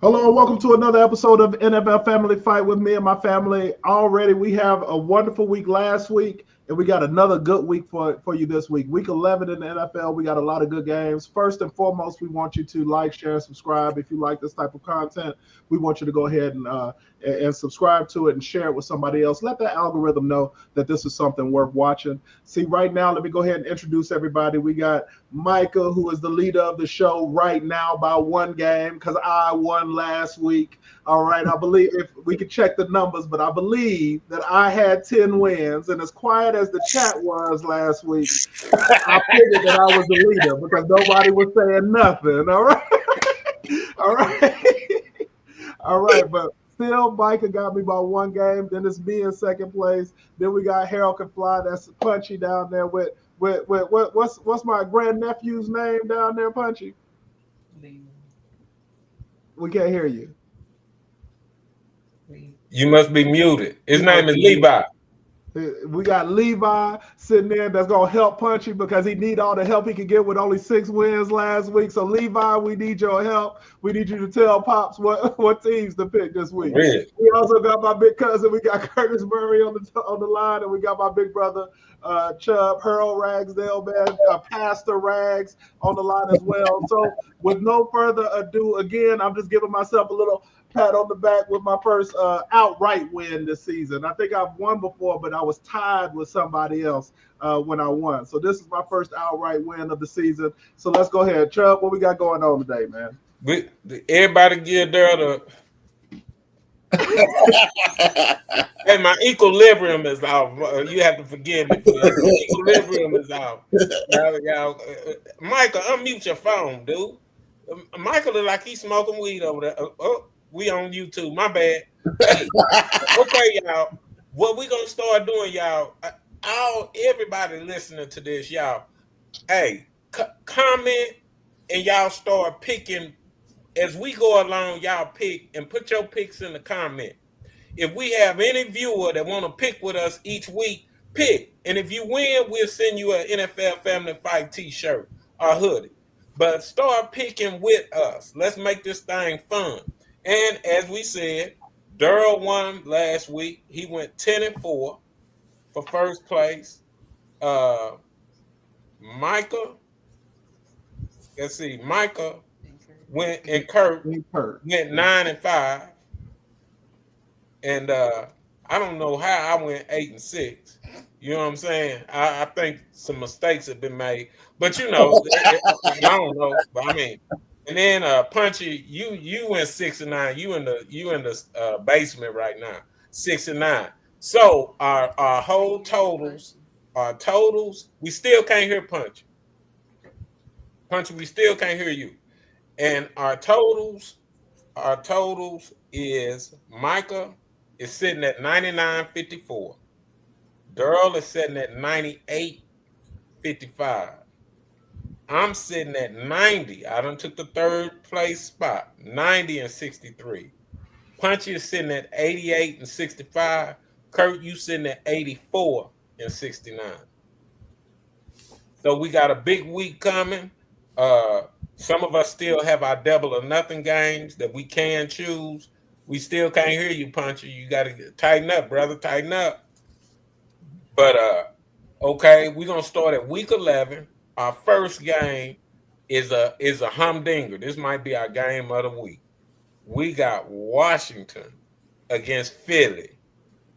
Hello, and welcome to another episode of NFL Family Fight with me and my family. Already, we have a wonderful week last week, and we got another good week for you this week. Week 11 in the NFL, we got a lot of good games. First and foremost, we want you to like, share, and subscribe. If you like this type of content, we want you to go ahead and subscribe to it and share it with somebody else. Let that algorithm know that this is something worth watching. See, right now, let me go ahead and introduce everybody. We got Micah, who is the leader of the show right now by one game because I won last week. All right, I believe if we could check the numbers, but I believe that I had 10 wins. And as quiet as the chat was last week, I figured that I was the leader because nobody was saying nothing. All right. All right. All right, but still, Micah got me by one game. Then it's me in second place. Then we got Harold Can Fly. That's Punchy down there with what's my grandnephew's name down there, Punchy? We can't hear you. You must be muted. His name is Levi. We got Levi sitting there that's gonna help Punchy because he need all the help he can get with only 6 wins last week. So Levi, we need your help. We need you to tell Pops what teams to pick this week. Really? We also got my big cousin. We got Curtis Murray on the line, and we got my big brother Chubb, Harold Ragsdale, man, Pastor Rags on the line as well. So with no further ado, again, I'm just giving myself a little pat on the back with my first outright win this season. I think I've won before, but I was tied with somebody else when I won. So this is my first outright win of the season. So let's go ahead. Chubb, what we got going on today, man? Everybody give there the hey, my equilibrium is off. You have to forgive me for that. Equilibrium is off. Y'all, Michael, unmute your phone, dude. Michael look like he's smoking weed over there. Oh, we on YouTube. My bad. Hey, okay, y'all. What we gonna start doing, y'all? Everybody listening to this, y'all. Hey, comment and y'all start picking as we go along. Y'all pick and put your picks in the comment. If we have any viewer that want to pick with us each week, pick. And if you win, we'll send you an NFL Family Fight t-shirt or hoodie. But start picking with us. Let's make this thing fun. And as we said, Daryl won last week. He went 10-4 for first place. Micah, let's see, Micah went and Kurt went 9-5. And I don't know how I went 8-6. You know what I'm saying? I think some mistakes have been made, but you know, I don't know. But I mean, and then Punchy, you went 6-9. You in the basement right now, 6-9. So our whole totals, we still can't hear Punchy. Punchy, we still can't hear you. And our totals is Micah is sitting at 99.54. Daryl is sitting at 98.55. I'm sitting at 90. I done took the third place spot, 90-63. Punchy is sitting at 88-65. Kurt, you sitting at 84-69. So we got a big week coming. Some of us still have our double or nothing games that we can choose. We still can't hear you, Punchy. You got to tighten up, brother. Tighten up. But okay, we're gonna start at week 11. Our first game is a humdinger. This might be our game of the week. We got Washington against Philly,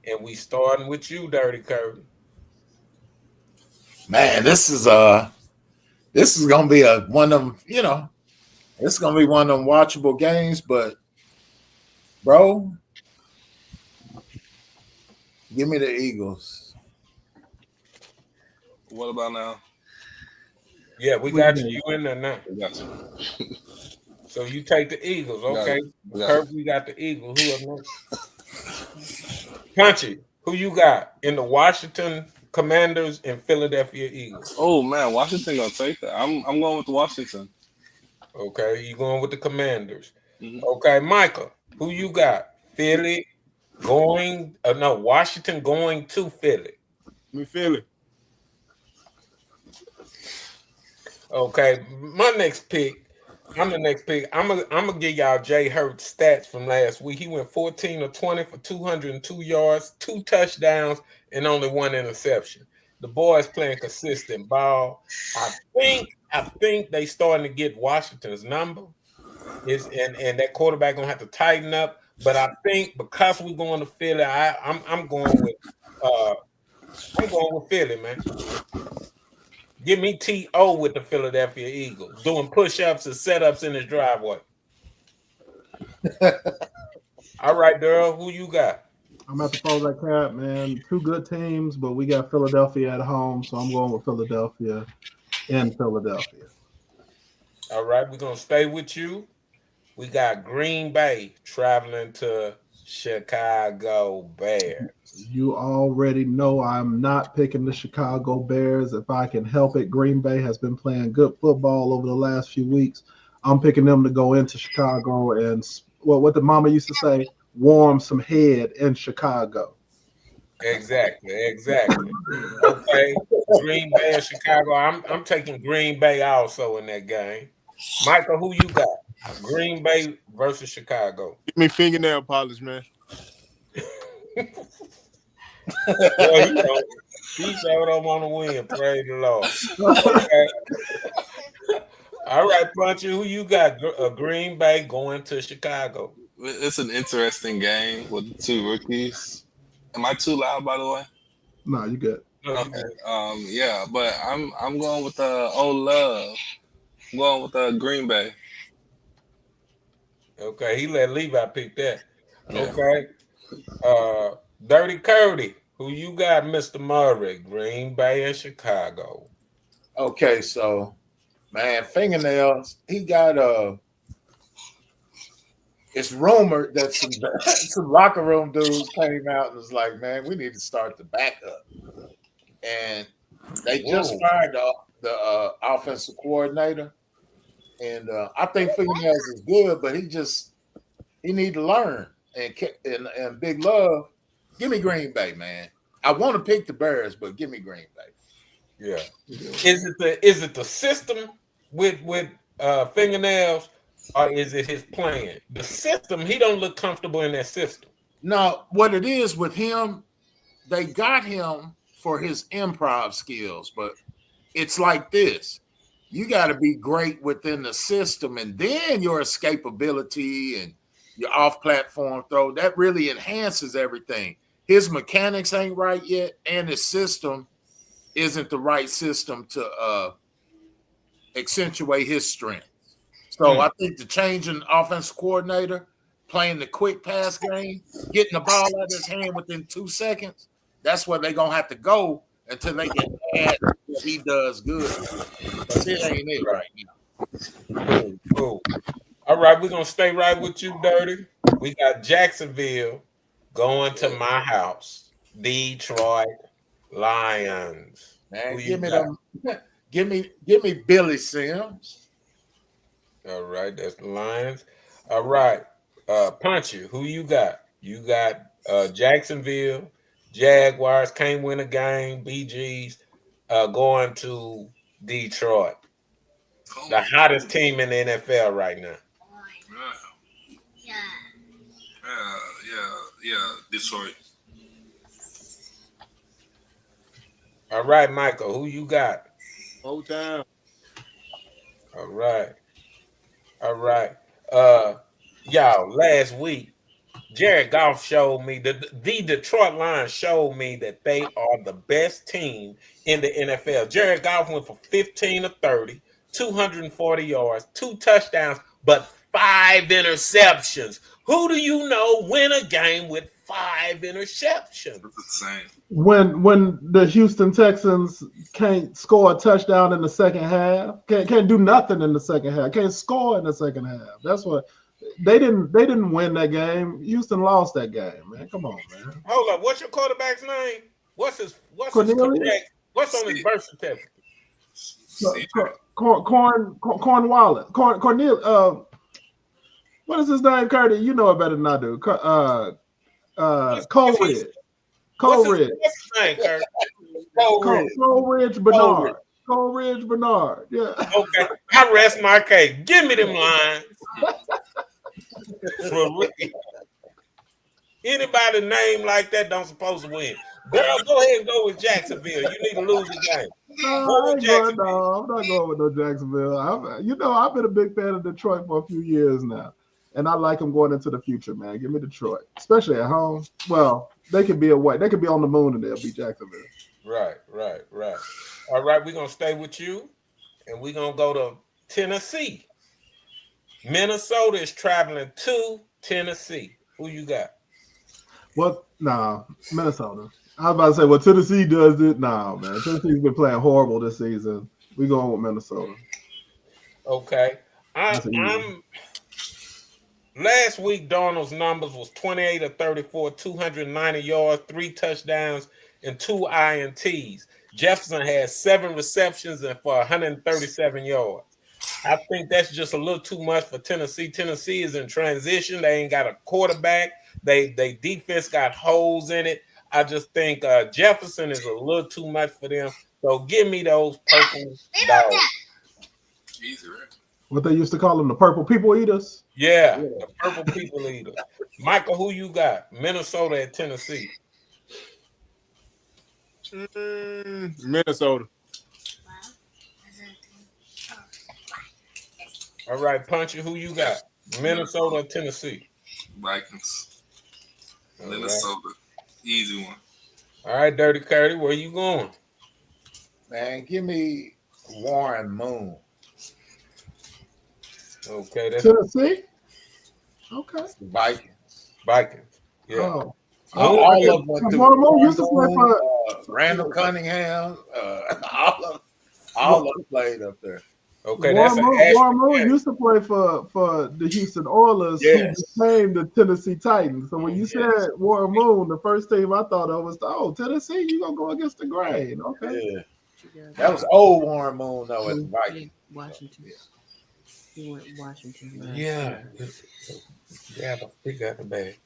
and we starting with you, Dirty Curry. Man, this is gonna be one of them. You know, it's gonna be one of them watchable games. But, bro, give me the Eagles. What about now? Yeah, we got you. You in there now. We got you. So you take the Eagles, okay? Kirk, we got the Eagles. Who up next? Punchy, who you got in the Washington Commanders and Philadelphia Eagles? Oh man, Washington gonna take that. I'm going with Washington. Okay, you going with the Commanders. Mm-hmm. Okay, Michael, who you got? Philly going? No, Washington going to Philly. Me Philly. Okay, my next pick. I'm the next pick. I'm gonna give y'all Jay Hurts stats from last week. He went 14 or 20 for 202 yards, 2 touchdowns, and only 1 interception. The boys playing consistent ball. I think they starting to get Washington's number. And that quarterback gonna have to tighten up. But I think because we're going to Philly, I'm going with Philly, man. Give me T.O. with the Philadelphia Eagles doing push-ups and setups in his driveway. All right, Daryl, who you got? I'm at the follow that cap, man. 2 good teams, but we got Philadelphia at home, so I'm going with Philadelphia in Philadelphia. All right, we're gonna stay with you. We got Green Bay traveling to Chicago Bears. You already know I'm not picking the Chicago Bears. If I can help it, Green Bay has been playing good football over the last few weeks. I'm picking them to go into Chicago and, well, what the mama used to say, warm some head in Chicago. Exactly. Okay, Green Bay and Chicago. I'm taking Green Bay also in that game. Michael, who you got? Green Bay versus Chicago. Give me fingernail polish, man. Well, he showed up on the win. Praise the Lord. Okay. All right, Punchy, who you got? Green Bay going to Chicago. It's an interesting game with the 2 rookies. Am I too loud, by the way? No, you good. Okay. Yeah, but I'm going with old love. I'm going with Green Bay. Okay, he let Levi pick that. Yeah. Okay. Dirty Curdy, who you got, Mr. Murray? Green Bay and Chicago. Okay, so man, fingernails. He got it's rumored that some locker room dudes came out and was like, "Man, we need to start the backup," and they just fired the offensive coordinator. And I think fingernails is good, but he need to learn. And Big Love, give me Green Bay, man. I want to pick the Bears, but give me Green Bay. Yeah. Is it the system with fingernails, or is it his plan? The system, he don't look comfortable in that system. No, what it is with him, they got him for his improv skills, but it's like this. You got to be great within the system, and then your escapability and your off-platform throw, that really enhances everything. His mechanics ain't right yet, and his system isn't the right system to accentuate his strength. So I think the change in offensive coordinator, playing the quick pass game, getting the ball out of his hand within 2 seconds, that's where they're going to have to go until they can add what he does good. But it ain't it right now. Cool. All right, we're going to stay right with you, Dirty. We got Jacksonville going to my house. Detroit Lions. Man, give me Billy Sims. All right, that's the Lions. All right, Punchy, who you got? You got Jacksonville, Jaguars can't win a game. BG's going to Detroit, the hottest team in the NFL right now. Yeah, Detroit. All right, Michael, who you got? Whole time. All right. Y'all, last week, Jared Goff showed me, the Detroit Lions showed me that they are the best team in the NFL. Jared Goff went for 15 of 30, 240 yards, 2 touchdowns, but 5 interceptions. Who do you know win a game with 5 interceptions? It's the same. When the Houston Texans can't score a touchdown in the second half, can't do nothing in the second half, can't score in the second half. That's what they didn't win that game. Houston lost that game, man. Come on, man. Hold up, what's your quarterback's name? What's his Cornelius? correct? What's on his birth certificate? Cornwallis. Cornelius. What is his name, Curdy? You know it better than I do. Coleridge. What's his name, Kurt? Coleridge Bernard. Coleridge Bernard. Yeah. Okay, I rest my case. Give me them lines. For real. Anybody named like that don't supposed to win. Girl, go ahead and go with Jacksonville. You need to lose the game. No, I'm not going with no Jacksonville. I've been a big fan of Detroit for a few years now, and I like them going into the future, man. Give me Detroit, especially at home. Well, they could be away. They could be on the moon, and they'll beat Jacksonville. Right. All right, we're gonna stay with you, and we're gonna go to Tennessee. Minnesota is traveling to Tennessee. Who you got? Minnesota. I was about to say, well, Tennessee does it. Nah, man. Tennessee's been playing horrible this season. We're going with Minnesota. Okay. I'm last week, Darnold's numbers was 28 of 34, 290 yards, 3 touchdowns, and 2 INTs. Jefferson had 7 receptions and for 137 yards. I think that's just a little too much for Tennessee. Tennessee is in transition. They ain't got a quarterback. They defense got holes in it. I just think Jefferson is a little too much for them. So give me those purple dogs. Easy, right? What they used to call them, the purple people eaters? Yeah, the purple people eaters. Michael, who you got? Minnesota at Tennessee. Minnesota. All right, Punchy, who you got? Minnesota or Tennessee? Vikings. All Minnesota. right. Easy one. All right, Dirty Curdy, where you going? Man, give me Warren Moon. Okay, that's Tennessee? Okay. Vikings. Yeah. Oh. All of them. Warren Moon used to play for Randall Cunningham. All of them played up there. Okay, Warren Moon used to play for the Houston Oilers, who became the Tennessee Titans. So when you said Warren Moon, the first team I thought of was, Tennessee, you gonna go against the grain. Okay. Yeah. That was old Warren Moon, though, at the Vikings. Washington. He went Washington. Yeah. Yeah, we got the bag.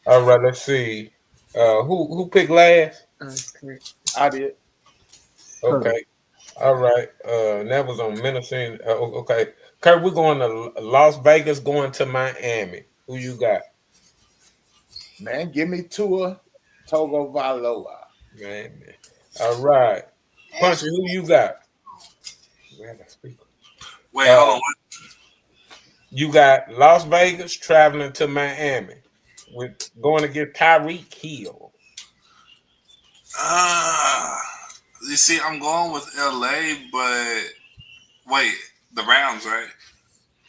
All right, let's see. Who picked last? Kurt. I did. Okay. All right. That was on Minnesota. Okay. Kurt, we're going to Las Vegas, going to Miami. Who you got? Man, give me Tua Tagovailoa. Man. All right. Punchy, who you got? Wait, hold on. You got Las Vegas traveling to Miami. We're going to get Tyreek Hill. You see, I'm going with LA, but wait, the Rams, right?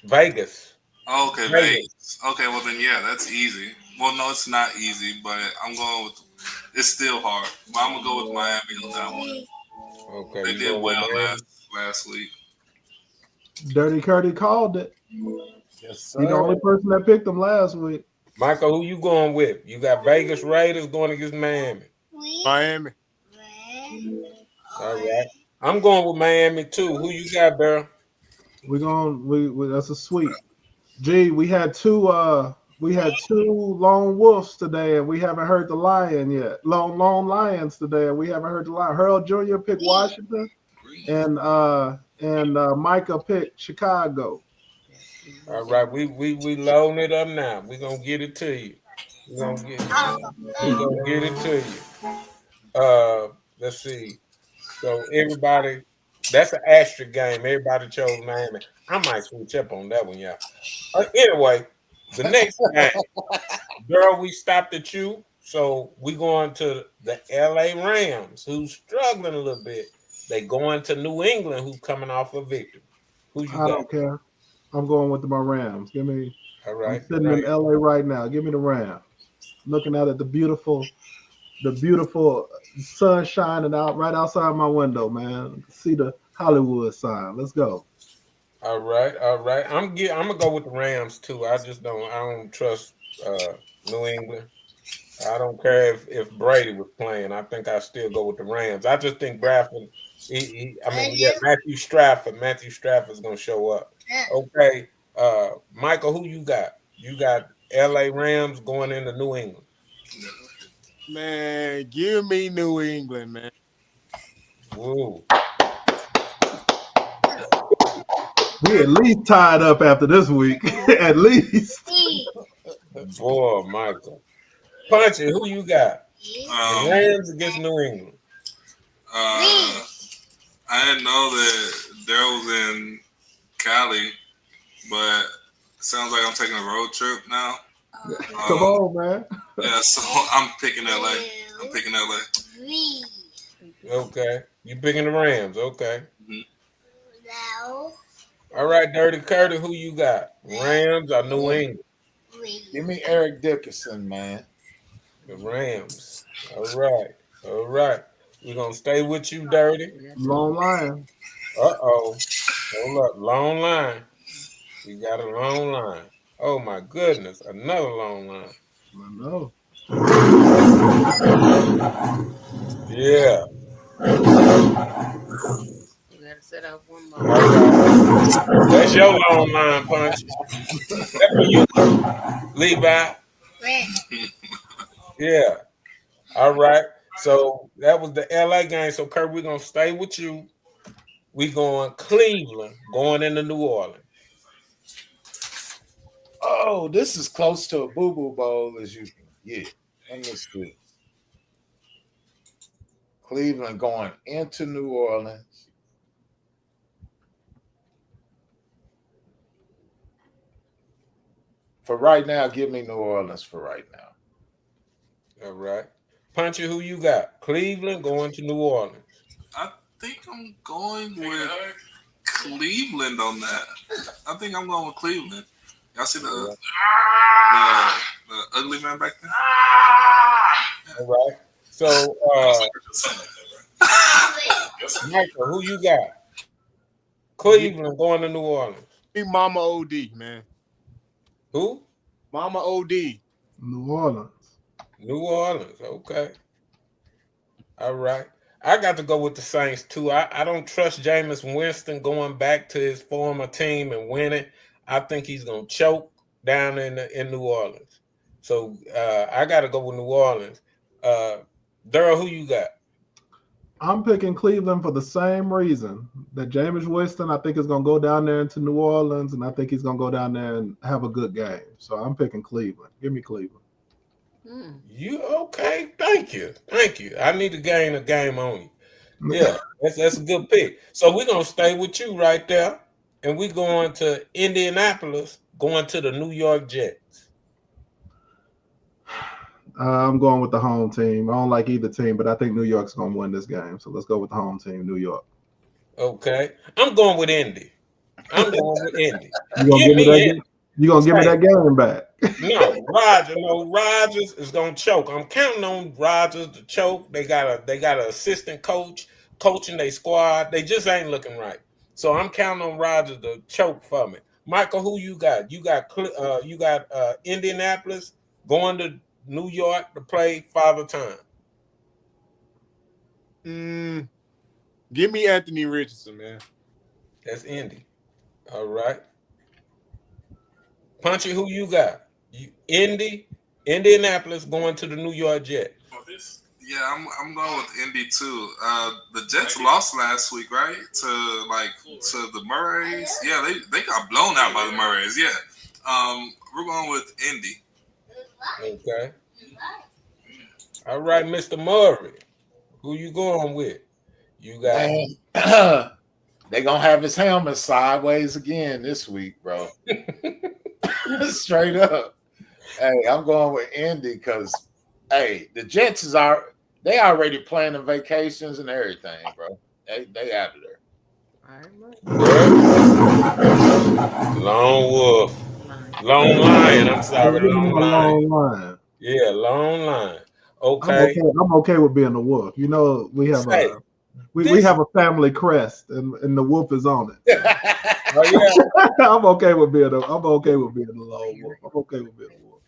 Vegas. Okay, Vegas. Okay, well then, yeah, that's easy. Well, no, it's not easy, but I'm going with. It's still hard, but I'm gonna go with Miami on that one. Okay, they did well last week. Dirty Curdy called it. Yes, sir. He's the only person that picked them last week. Michael, who you going with? You got Vegas Raiders going against Miami. Miami. All right. I'm going with Miami too. Who you got, Beryl? We that's a sweep. Gee, we had two lone wolves today, and we haven't heard the lion yet. Lone lions today, and we haven't heard the lion. Harold Jr. picked Washington, and Micah picked Chicago. All right, we loading it up now. We're gonna get it to you. We're gonna get it to you. Let's see. So everybody, that's an asterisk game. Everybody chose Miami. I might switch up on that one, y'all. Anyway, the next game, girl, we stopped at you. So we going to the LA Rams, who's struggling a little bit. They going to New England, who's coming off a victory. Who you got? I don't care. I'm going with my Rams. Give me. All right. I'm sitting in LA right now. Give me the Rams. Looking out at the beautiful sun shining out right outside my window, man. See the Hollywood sign. Let's go. All right. I'm gonna go with the Rams too. I don't trust New England. I don't care if Brady was playing. I think I still go with the Rams. I just think Bradford. Matthew Stafford's gonna show up. Okay, Michael, who you got? You got LA Rams going into New England. Man, give me New England, man. Whoa. We at least tied up after this week. At least. Boy, Michael. Punchy, who you got? The Rams against New England. I didn't know that Daryl was in Cali, but it sounds like I'm taking a road trip now. Come on, man. Yeah, so I'm picking LA. I'm picking LA. Okay. You picking the Rams. Okay. Mhm. All right, Dirty Curtis, who you got? Rams or New England? Give me Eric Dickerson, man. The Rams. All right. All right. We're going to stay with you, Dirty. Long line. Uh-oh. Hold up. Long line. We got a long line. Oh, my goodness. Another long line. I know. Yeah. You gotta set up one All more. right. That's your long line, Punch. That's for you, Levi. Yeah. All right. So that was the LA game. So, Kurt, we're going to stay with you. We going Cleveland, going into New Orleans. Oh, this is close to a boo-boo bowl as you can get. Understood. Cleveland going into New Orleans. For right now, give me New Orleans for right now. All right. Punchy, who you got? Cleveland going to New Orleans. I think I'm going with Cleveland on that. I think I'm going with Cleveland. Y'all see the ugly man back there? All right. So, Michael, who you got? Cleveland going to New Orleans. Be Mama OD, man. Who? Mama OD. New Orleans. New Orleans. Okay. All right. I got to go with the Saints too. I don't trust Jameis Winston going back to his former team and winning. I think he's gonna choke down in New Orleans. So I got to go with New Orleans. Daryl, who you got? I'm picking Cleveland for the same reason that Jameis Winston, I think, is going to go down there into New Orleans, and I think he's going to go down there and have a good game. So I'm picking Cleveland. Give me Cleveland. You okay? Thank you. Thank you. I need to gain a game on you. Yeah, that's a good pick. So we're going to stay with you right there, and we're going to Indianapolis, going to the New York Jets. I'm going with the home team. I don't like either team, but I think New York's going to win this game. So let's go with the home team, New York. Okay. I'm going with Indy. I'm going with Indy. You gonna give me that? You gonna give me that game back? No, Rodgers is gonna choke. I'm counting on Rodgers to choke. They got an assistant coach coaching their squad. They just ain't looking right. So I'm counting on Rodgers to choke for me. Michael, who you got? You got Indianapolis going to New York to play Father Time. Give me Anthony Richardson, man. That's Indy. All right. Punchy, who you got? Indianapolis going to the New York Jets. Yeah, I'm going with Indy too. The Jets lost last week, right? To the Murrays. Yeah, they got blown out by the Murrays. Yeah. We're going with Indy. Okay. All right, Mr. Murray. Who you going with? You got They gonna have his helmet sideways again this week, bro. Straight up. Hey, I'm going with Indy because the Jets they already planning vacations and everything, bro. They out of there. Lone Wolf. Long Lion. I'm sorry, Long Lion. Yeah, Long Lion. Okay. I'm okay with being a wolf. You know, we have we have a family crest, and the wolf is on it. Oh, yeah. I'm okay with being a lone wolf. I'm okay with being a wolf.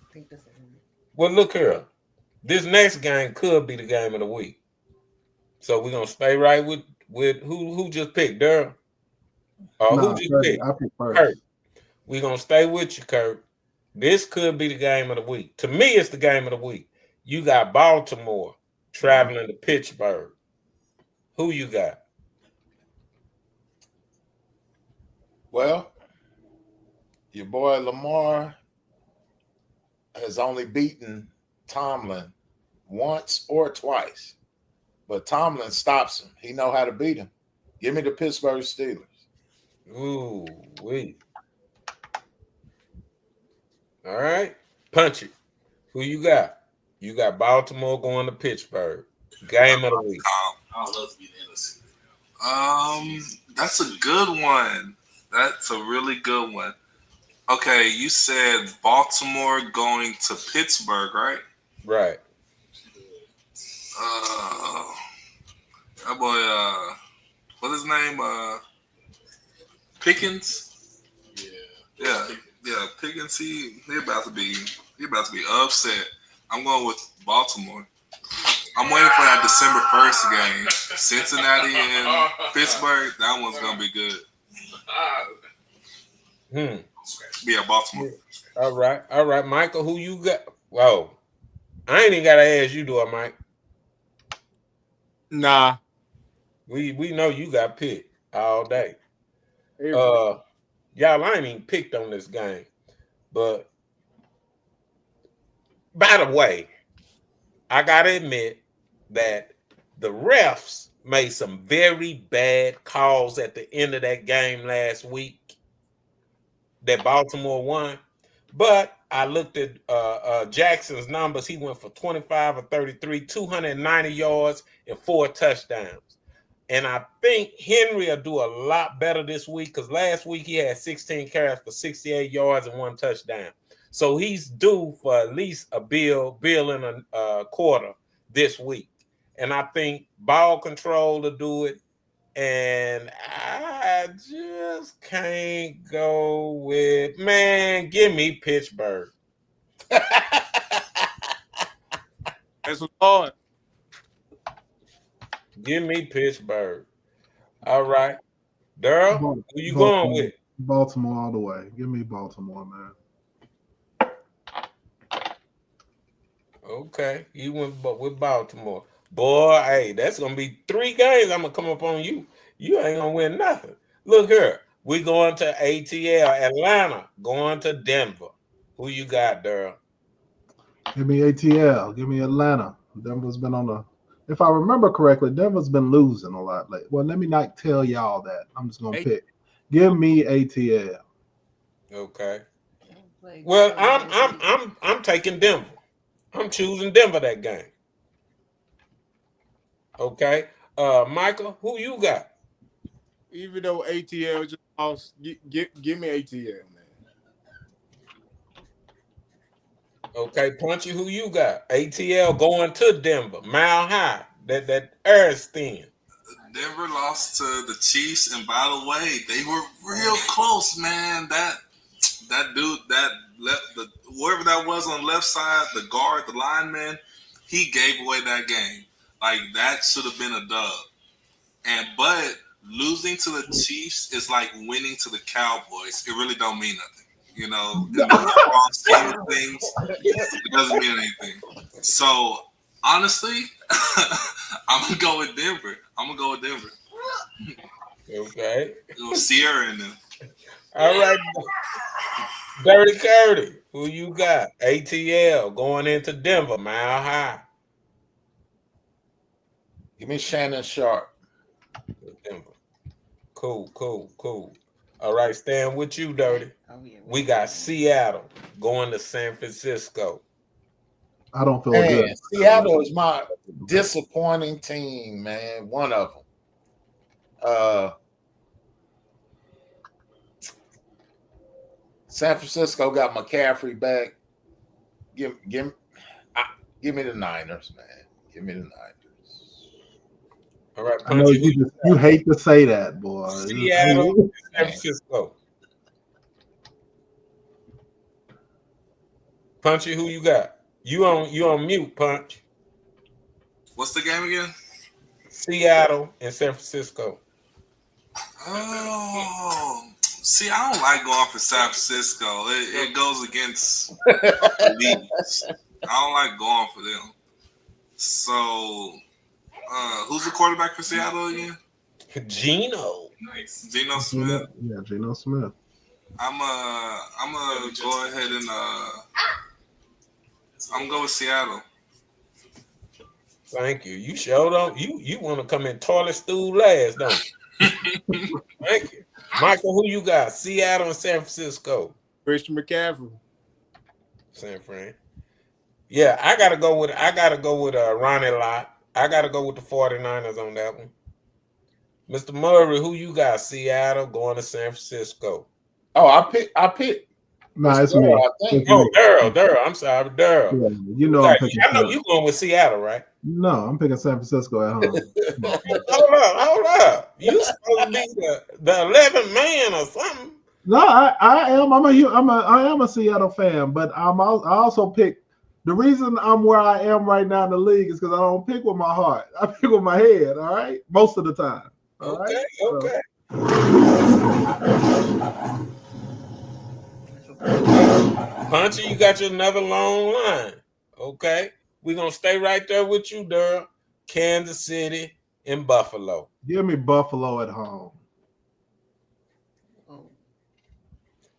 Well, look here. This next game could be the game of the week. So we're gonna stay right with who just picked Daryl? Who just picked? I picked first. Kurt. We're gonna stay with you, Kurt. This could be the game of the week. To me, it's the game of the week. You got Baltimore traveling to Pittsburgh. Who you got? Well, your boy Lamar has only beaten Tomlin once or twice, but Tomlin stops him. He know how to beat him. Give me the Pittsburgh Steelers. Ooh, wait. All right. Punch it. Who you got? You got Baltimore going to Pittsburgh. Game of the week. I would love to be the NFC. That's a good one. That's a really good one. Okay, you said Baltimore going to Pittsburgh, right? Right. That boy, what's his name? Pickens. Yeah. Pickens. He about to be upset. I'm going with Baltimore. I'm waiting for that December 1st game. Cincinnati and Pittsburgh. That one's gonna be good. Yeah, Baltimore. All right, Michael. Who you got? Whoa, I ain't even gotta ask you, do I, Mike? Nah. We know you got picked all day. Everybody. Y'all, I ain't even picked on this game, but by the way, I gotta admit that the refs made some very bad calls at the end of that game last week that Baltimore won. But I looked at Jackson's numbers. He went for 25 or 33, 290 yards and 4 touchdowns. And I think Henry will do a lot better this week because last week he had 16 carries for 68 yards and 1 touchdown. So he's due for at least a bill in a quarter this week. And I think ball control to do it. And I just can't go with, man, give me Pittsburgh. That's hard. Give me Pittsburgh. All right. Daryl, who you Baltimore. going with? Baltimore all the way. Give me Baltimore, man. Okay. You went with Baltimore. Boy, hey, that's going to be 3 games I'm going to come up on you. You ain't going to win nothing. Look here. We going to ATL, Atlanta, going to Denver. Who you got, Daryl? Give me ATL. Give me Atlanta. Denver's been on the. If I remember correctly, Denver's been losing a lot lately. Well, let me not tell y'all that. I'm just gonna pick. Give me ATL. Okay. Well, I'm taking Denver. I'm choosing Denver that game. Okay. Michael, who you got? Even though ATL just lost, give me ATL, man. Okay, Punchy, who you got? ATL going to Denver, Mile High. That air's thin. Denver lost to the Chiefs, and by the way, they were real close, man. That dude, that left the whoever that was on the left side, the guard, the lineman, he gave away that game. Like that should have been a dub. But losing to the Chiefs is like winning to the Cowboys. It really don't mean nothing. You know, in the wrong scheme of things, it doesn't mean anything. So honestly, I'm gonna go with Denver. Okay. Sierra in them. All right. Dirty Curdy, who you got? ATL going into Denver, Mile High. Give me Shannon Sharp. Denver. Cool. All right, staying with you, Dirty. Oh, yeah. We got Seattle going to San Francisco. I don't feel good. Seattle is my disappointing team, man. One of them. San Francisco got McCaffrey back. Give me the Niners, man. Give me the Niners. All right, I know you hate to say that, boy. Seattle, San Francisco. Punchy, who you got? You on mute, Punch. What's the game again? Seattle and San Francisco. Oh, see, I don't like going for San Francisco. It goes against the leagues. I don't like going for them. So, who's the quarterback for Seattle again? Geno. Nice. Geno Smith. Yeah, Geno Smith. I'm go ahead and I'm going with Seattle. Thank you. You sure don't. You want to come in toilet stool last, don't you? Thank you, Michael. Who you got? Seattle and San Francisco. Christian McCaffrey. San Fran. Yeah, I gotta go with Ronnie Lott. I gotta go with the 49ers on that one. Mr. Murray, who you got? Seattle going to San Francisco. Oh, I picked. No, it's me. It's Oh, me. Daryl. I'm sorry, Daryl. Yeah, you know I'm picking. I know you going with Seattle, right? No, I'm picking San Francisco at home. Hold up. You supposed to be the 11th man or something. No, I am. I am a Seattle fan, but I also pick. The reason I'm where I am right now in the league is because I don't pick with my heart. I pick with my head. All right, most of the time. All right? Okay. Punchy, you got your another long line. Okay. We're going to stay right there with you, Durham. Kansas City and Buffalo. Give me Buffalo at home.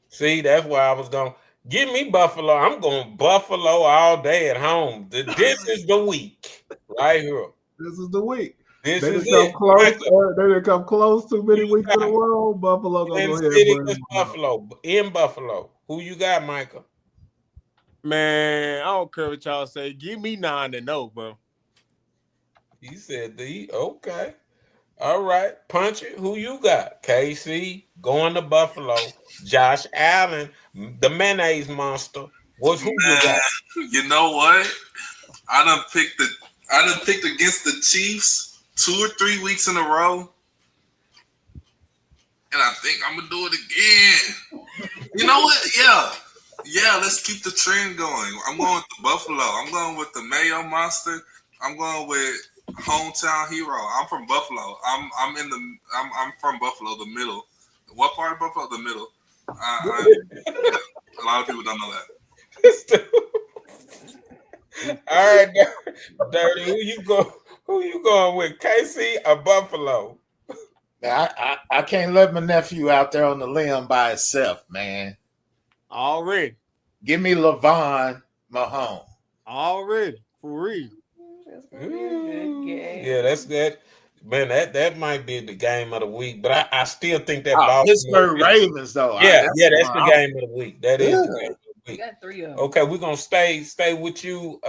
See, that's why I was going. Give me Buffalo. I'm going Buffalo all day at home. This is the week right here. This is the week. This They is didn't it. come close. They didn't come close too many weeks in a row. Buffalo gonna Kansas go ahead. City and is Buffalo. In Buffalo. Who you got, Michael? Man, I don't care what y'all say. Give me 9-0, bro. He said okay. All right. Punch it. Who you got? KC going to Buffalo. Josh Allen, the mayonnaise monster. Who you got? You know what? I done picked against the Chiefs 2 or 3 weeks in a row. And I think I'm gonna do it again. You know what? Yeah, let's keep the trend going. I'm going with the Buffalo. I'm going with the Mayo Monster. I'm going with hometown hero. I'm from Buffalo. I'm from Buffalo, the middle. What part of Buffalo? The middle. A lot of people don't know that. All right, Dirty. Who you going with? KC or Buffalo? I can't let my nephew out there on the limb by himself, man. Already. Give me Lavon Mahomes. Already. For real. Yeah, that's that. Man, that might be the game of the week, but I still think that Pittsburgh Ravens, though. That's the game of the week. That is the game of the week. We got 3 of them. Okay, we're gonna stay with you,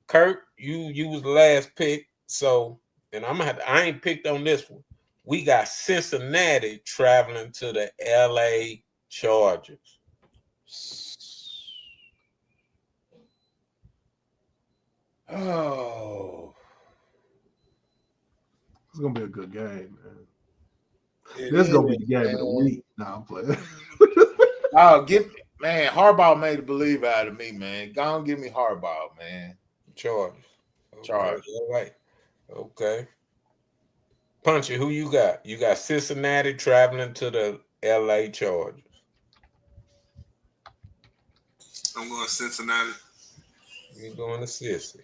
Kurt. You was the last pick, so and I ain't picked on this one. We got Cincinnati traveling to the LA Chargers. Oh, It's gonna be a good game, man. it This is gonna is, be the game of the man. week. Nah, I'm playing. Man, Harbaugh made a believer out of me, man. Go on, give me Harbaugh, man. Chargers. Okay, Chargers. all right. Okay. Punchy, who you got? You got Cincinnati traveling to the LA Chargers. I'm going Cincinnati. You going to Sissy.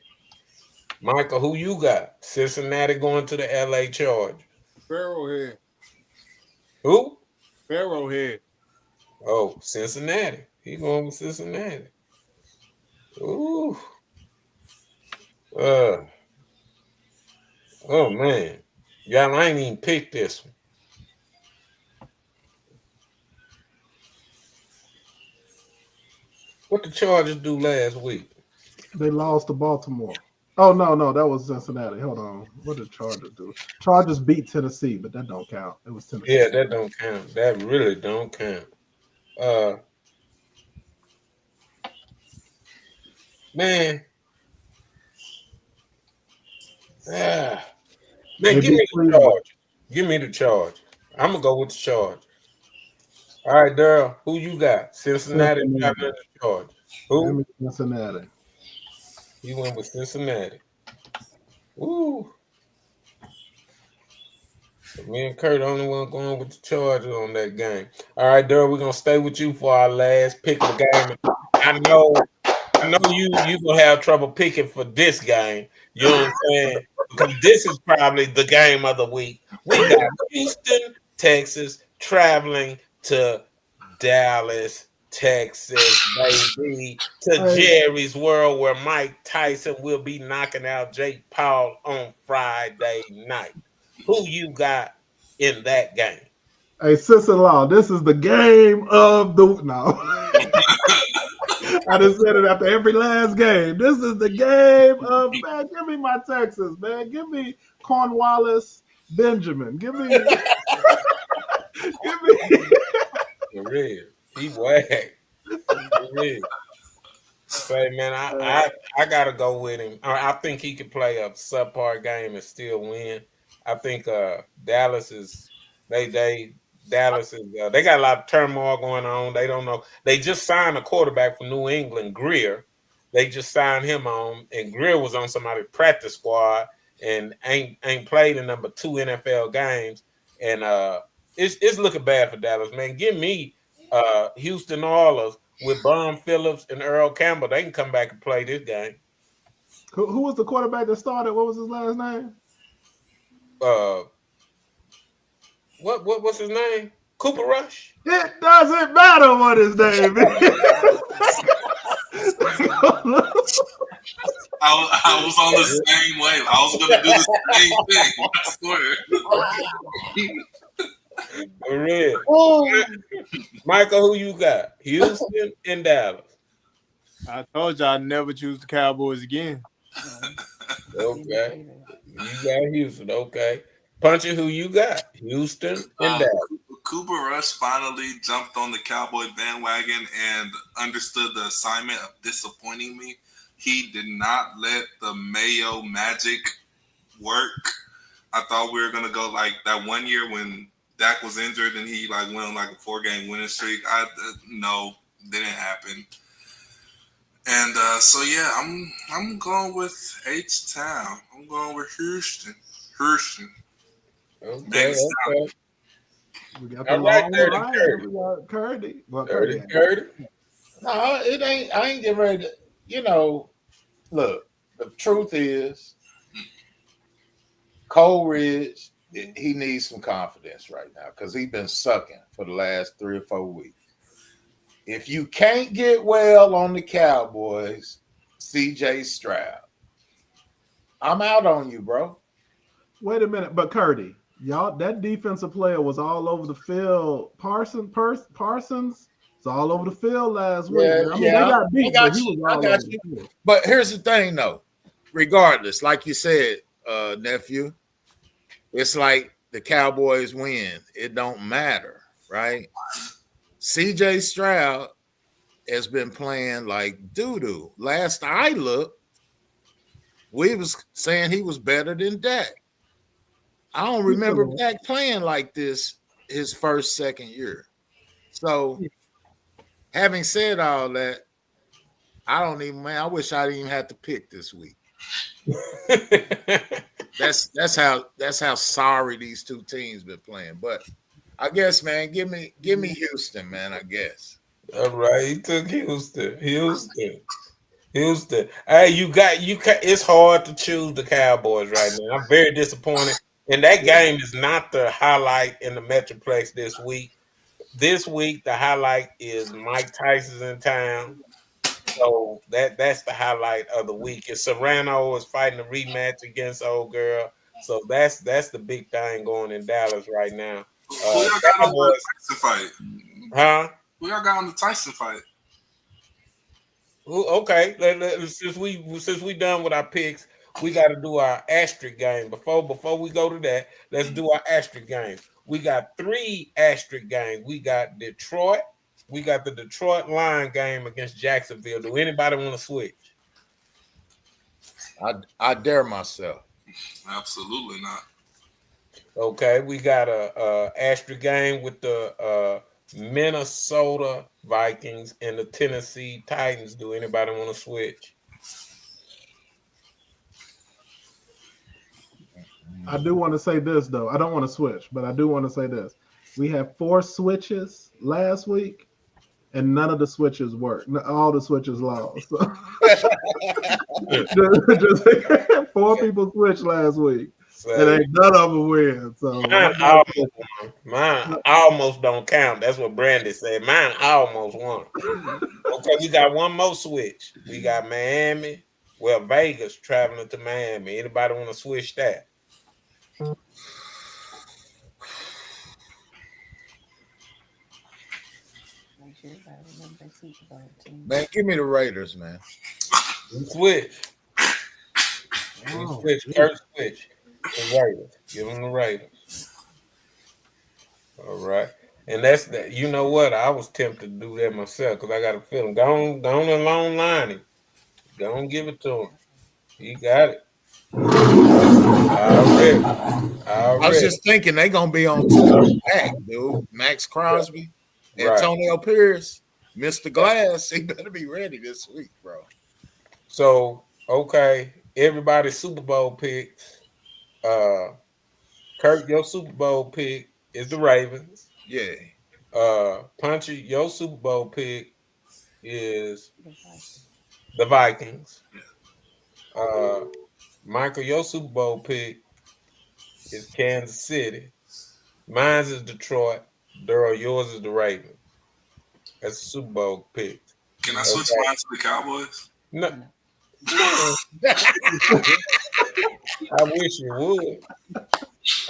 Michael, who you got? Cincinnati going to the LA Chargers. Barrowhead. Who? Barrowhead. Oh, Cincinnati. He going with Cincinnati. Ooh. Oh man. Y'all, I ain't even picked this one. What the Chargers do last week? They lost to Baltimore. Oh no, that was Cincinnati. Hold on. What did Chargers do? Chargers beat Tennessee, but that don't count. It was Tennessee. Yeah, that don't count. That really don't count. Man. Man, give me the charge. Give me the charge. I'm gonna go with the charge. All right, Daryl, who you got? Cincinnati. Charge. Who? Cincinnati. You went with Cincinnati. Ooh. So me and Kurt only one going with the Chargers on that game. All right, Daryl, we're gonna stay with you for our last pick of the game. I know I know you gonna have trouble picking for this game. You know what I'm saying? Because this is probably the game of the week. We got Houston, Texas, traveling to Dallas, Texas, baby, to Jerry's World, where Mike Tyson will be knocking out Jake Paul on Friday night. Who you got in that game? Hey, sister-in-law, this is the game of the no. I just said it after every last game. This is the game of man. Give me my Texas, man. Give me Cornwallis Benjamin. Give me. For real, he whack. For real. Say, man, I gotta go with him. I think he could play a subpar game and still win. I think Dallas is they got a lot of turmoil going on. They don't know. They just signed a quarterback from New England, Greer. They just signed him on, and Greer was on somebody's practice squad and ain't played in number 2 NFL games. And it's looking bad for Dallas, man. Give me Houston Oilers with Bum Phillips and Earl Campbell. They can come back and play this game. Who was the quarterback that started? What was his last name? What's his name? Cooper Rush? It doesn't matter what his name is. I was on the same wave. I was going to do the same thing. I swear. For real. Michael, who you got? Houston and Dallas. I told you I'd never choose the Cowboys again. Okay. You got Houston. Okay. Punchy, who you got? Houston and Dallas. Cooper Rush finally jumped on the Cowboy bandwagon and understood the assignment of disappointing me. He did not let the Mayo magic work. I thought we were going to go like that one year when Dak was injured and he like went on like a 4-game winning streak. No, didn't happen. And so yeah, I'm going with H-Town. I'm going with Houston. Okay. We got All right, Curdy. We got Curdy. Well, Curdy. No, it ain't. I ain't getting ready to. Look. The truth is, Cole Ridge, he needs some confidence right now because he's been sucking for the last 3 or 4 weeks. If you can't get well on the Cowboys, CJ Stroud, I'm out on you, bro. Wait a minute, but Curdy, y'all, that defensive player was all over the field. Parsons was all over the field last week. They got beat, but he was all over the field. But here's the thing, though. Regardless, like you said, nephew, it's like the Cowboys win. It don't matter, right? CJ Stroud has been playing like doo-doo. Last I looked, we was saying he was better than Dak. I don't remember Dak playing like this his second year. So, having said all that, I wish I didn't even have to pick this week. That's how sorry these two teams been playing. But I guess, man, give me Houston, man. I guess. All right, he took Houston. Hey, you it's hard to choose the Cowboys right now. I'm very disappointed. And that game is not the highlight in the Metroplex this week. This week, the highlight is Mike Tyson's in town. So that's the highlight of the week. And Serrano is fighting a rematch against old girl. So that's the big thing going in Dallas right now. Who y'all got on the Tyson fight? Huh? Who y'all got on the Tyson fight? Okay. Since we done with our picks, we got to do our asterisk game. Before we go to that, let's do our asterisk game. We got 3 asterisk games. We got Detroit. We got the Detroit Lion game against Jacksonville. Do anybody want to switch? I dare myself. Absolutely not. Okay, we got a asterisk game with the Minnesota Vikings and the Tennessee Titans. Do anybody want to switch? I do want to say this, though. I don't want to switch, but I do want to say this. We had 4 switches last week. and none of the switches worked. All the switches lost. So just 4 people switched last week. And ain't none of them win. So mine almost don't count. That's what Brandy said. Mine almost won. Okay, we got one more switch. We got Miami. Well, Vegas traveling to Miami. Anybody want to switch that? Man, give me the Raiders, man. We switch. First switch. The Raiders. Give them the Raiders. All right. And that's that. You know what? I was tempted to do that myself because I got a feeling. Go on and long line him. Go on, give it to him. He got it. Already. I was just thinking they're gonna be on back, dude. Max Crosby, Antonio Pierce, Mr. Glass. He better be ready this week, bro. So okay, everybody's Super Bowl picks. Kirk, your Super Bowl pick is the Ravens. Yeah. Punchy, your Super Bowl pick is the Vikings. Michael, your Super Bowl pick is Kansas City. Mine is Detroit. Daryl, yours is the Ravens. That's a Super Bowl pick. Can I switch mine to the Cowboys? No.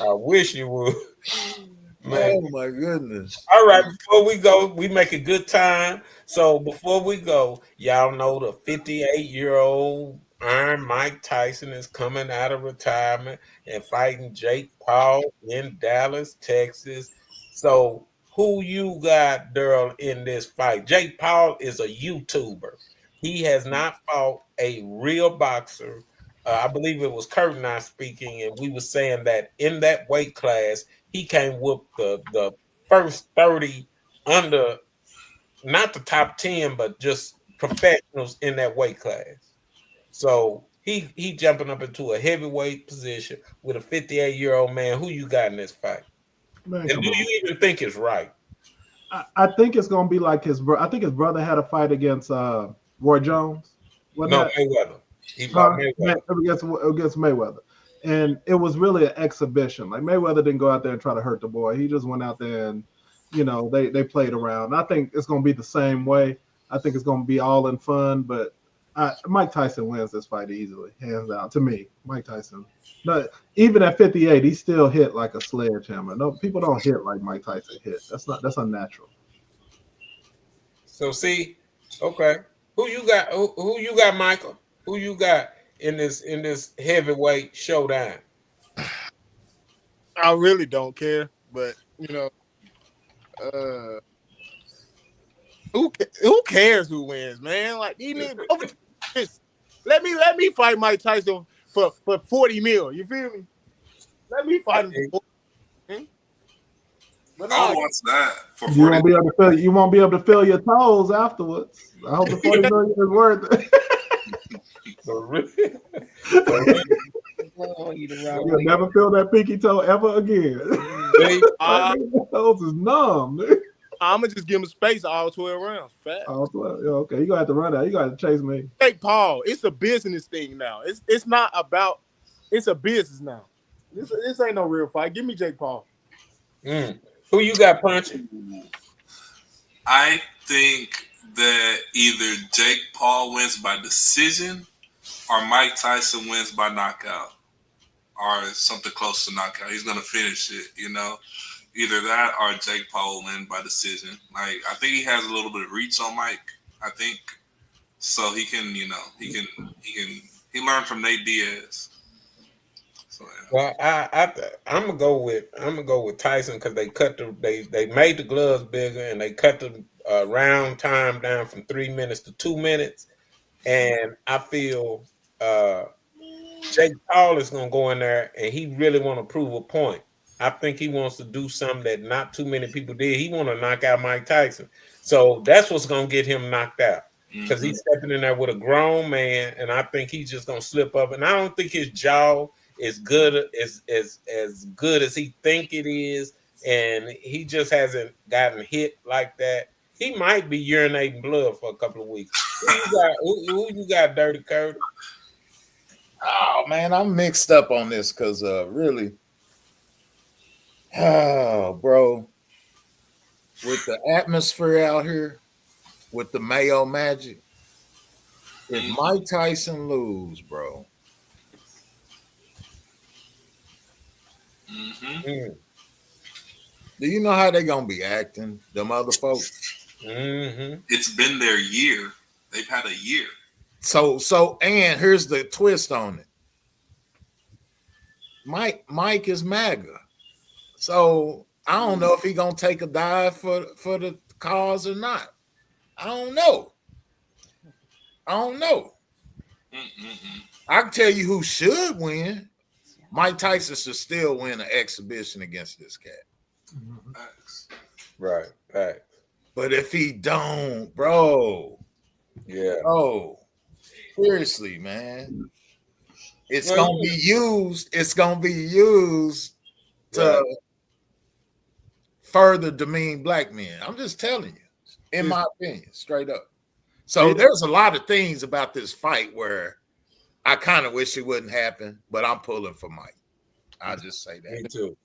I wish you would. Man. Oh my goodness. All right, before we go, we make a good time. So before we go, y'all know the 58-year-old Iron Mike Tyson is coming out of retirement and fighting Jake Paul in Dallas, Texas. So who you got, Daryl, in this fight? Jake Paul is a YouTuber. He has not fought a real boxer. I believe it was Kurt and I speaking, and we were saying that in that weight class, he came with the first 30 under, not the top 10, but just professionals in that weight class. So he jumping up into a heavyweight position with a 58-year-old man. Who you got in this fight? Man, and do you even think it's right? I think it's going to be like his brother. I think his brother had a fight against Roy Jones. Mayweather. He fought Mayweather. Against Mayweather. And it was really an exhibition. Like Mayweather didn't go out there and try to hurt the boy. He just went out there and, they played around. I think it's going to be the same way. I think it's going to be all in fun, but Mike Tyson wins this fight easily, hands down. To me, Mike Tyson. But even at 58, he still hit like a sledgehammer. No, people don't hit like Mike Tyson hit. That's unnatural. So see, okay, who you got? Who you got, Michael? Who you got in this heavyweight showdown? I really don't care, but who cares who wins, man? Like let me fight Mike Tyson for 40 mil. You feel me? Let me fight him. But I'll watch that for 40. You won't be able to feel your toes afterwards. I hope the 40 million is worth it. You'll never feel that pinky toe ever again. Toes is numb. I'm gonna just give him space all 12 rounds. Fast. All 12. Okay, you gotta have to run out. You gotta chase me. Jake Paul, it's a business thing now. It's not about. It's a business now. This ain't no real fight. Give me Jake Paul. Who you got, Punchy? I think that either Jake Paul wins by decision or Mike Tyson wins by knockout or something close to knockout. He's going to finish it, Either that or Jake Paul will win by decision. Like, I think he has a little bit of reach on Mike. I think so. He can, he learned from Nate Diaz. So, yeah. Well, I'm gonna go with Tyson because they made the gloves bigger and they cut the round time down from 3 minutes to 2 minutes, and I feel Jake Paul is gonna go in there and he really want to prove a point. I think he wants to do something that not too many people did. He want to knock out Mike Tyson. So that's what's going to get him knocked out because he's stepping in there with a grown man, and I think he's just going to slip up. And I don't think his jaw is good as good as he think it is, and he just hasn't gotten hit like that. he might be urinating blood for a couple of weeks. Who you got, Dirty Curtis? Oh man, I'm mixed up on this because really, bro, with the atmosphere out here, with the Mayo Magic, if Mike Tyson lose, bro. Mm-hmm. Do you know how they gonna be acting, them other folks? Mm-hmm. It's been their year. They've had a year. So, and here's the twist on it. Mike is MAGA, so I don't know if he gonna take a dive for the cause or not. I don't know. Mm-mm-mm. I can tell you who should win. Mike Tyson should still win an exhibition against this cat. Facts. Right. But if he don't, bro, seriously, man, it's gonna be used. It's gonna be used to further demean black men. I'm just telling you, in my opinion, straight up. So there's a lot of things about this fight where I kind of wish it wouldn't happen, but I'm pulling for Mike. I'll just say that. Me too.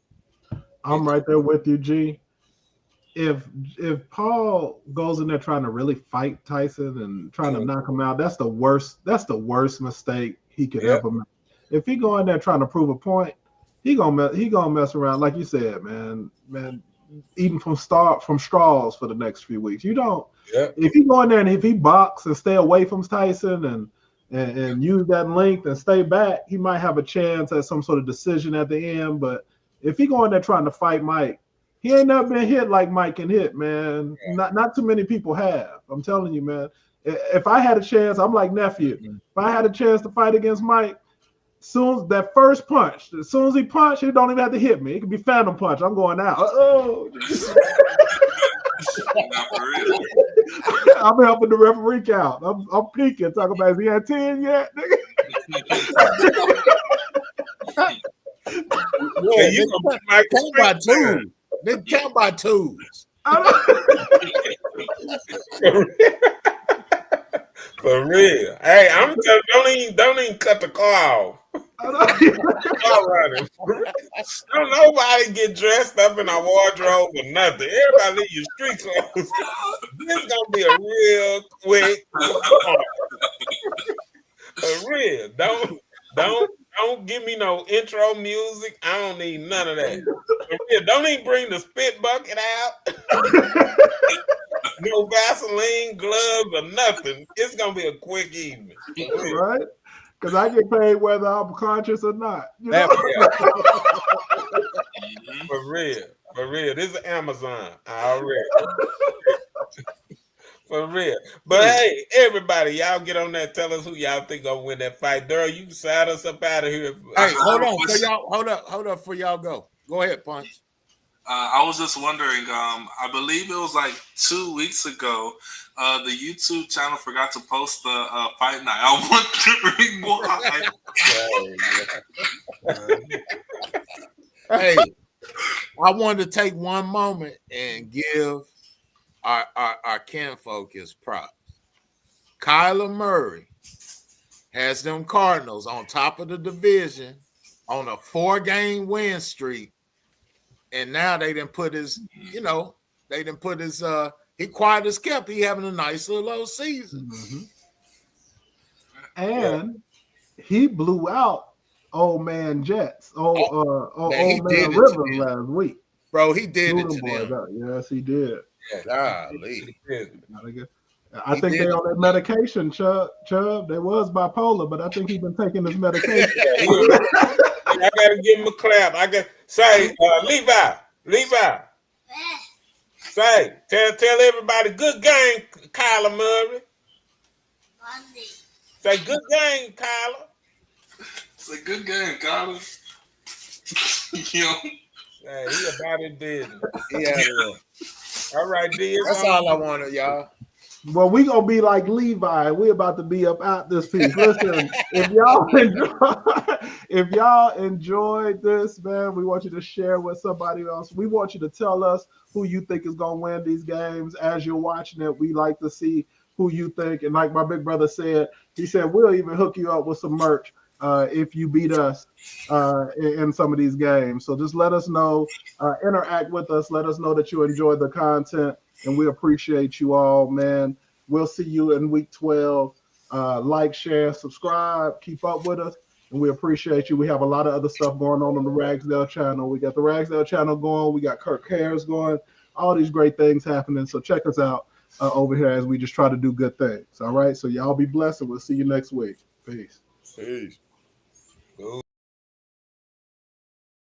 I'm right there with you, G. If Paul goes in there trying to really fight Tyson and trying to knock him out, that's the worst. That's the worst mistake he could ever make. If he go in there trying to prove a point, he gonna mess around, like you said, man, eating from straws for the next few weeks. You don't. Yeah. If he go in there and if he box and stay away from Tyson and use that length and stay back, he might have a chance at some sort of decision at the end. But if he go in there trying to fight Mike, he ain't never been hit like Mike can hit, man. Not too many people have. I'm telling you, man. If I had a chance, I'm like nephew. If I had a chance to fight against Mike, soon as that first punch, as soon as he punch, he don't even have to hit me. It could be phantom punch. I'm going out. Not for real. I'm helping the referee count. I'm peeking, talking about, is he at 10 yet? Yeah, you gonna be Mike Count by twos. They count by twos. For real. Hey, I'm telling, don't even cut the car off. All right. Don't nobody get dressed up in a wardrobe or nothing. Everybody leave your street clothes. This is gonna be a real quick. For real. Don't give me no intro music. I don't need none of that. For real. Don't even bring the spit bucket out. No Vaseline, gloves, or nothing. It's gonna be a quick evening. Right? Because I get paid whether I'm conscious or not. You know? For real. This is Amazon already. For real. But hey, everybody, y'all get on there. Tell us who y'all think gonna win that fight. Daryl, you side us up out of here. Hey, hold on. For y'all, hold up for y'all go. Go ahead, Punch. I was just wondering. I believe it was like 2 weeks ago. The YouTube channel forgot to post the fight night. I wondering why. Hey, I wanted to take one moment and give our kinfolk his props. Kyler Murray has them Cardinals on top of the division on a 4-game win streak. And now they didn't put his, he quiet as kept. He having a nice little old season. Mm-hmm. And he blew out old man Jets. Old man Rivers last week. Bro, he did it to them. Yes, he did. Golly. I think they on that medication, Chubb. They was bipolar, but I think he's been taking his medication. I gotta give him a clap. I got say, Levi. Say, tell everybody, good game, Kyler Murray. Say, good game, Kyler. Say, good game, Kyler. Yo. Hey, he about it business. Yeah. All right, D. That's all I wanted, y'all. Well, we gonna be like Levi. We about to be up out this piece. Listen, if y'all enjoyed this, man, we want you to share with somebody else. We want you to tell us who you think is gonna win these games as you're watching it. We like to see who you think. And like my big brother said, he said we'll even hook you up with some merch if you beat us in some of these games. So just let us know, interact with us. Let us know that you enjoyed the content. And we appreciate you all, man. We'll see you in week 12. Like, share, subscribe, keep up with us, and we appreciate you. We have a lot of other stuff going on the Ragsdale channel. We got the Ragsdale channel going. We got Kirk Harris going. All these great things happening. So check us out over here as we just try to do good things. All right. So y'all be blessed, and we'll see you next week. Peace. Peace.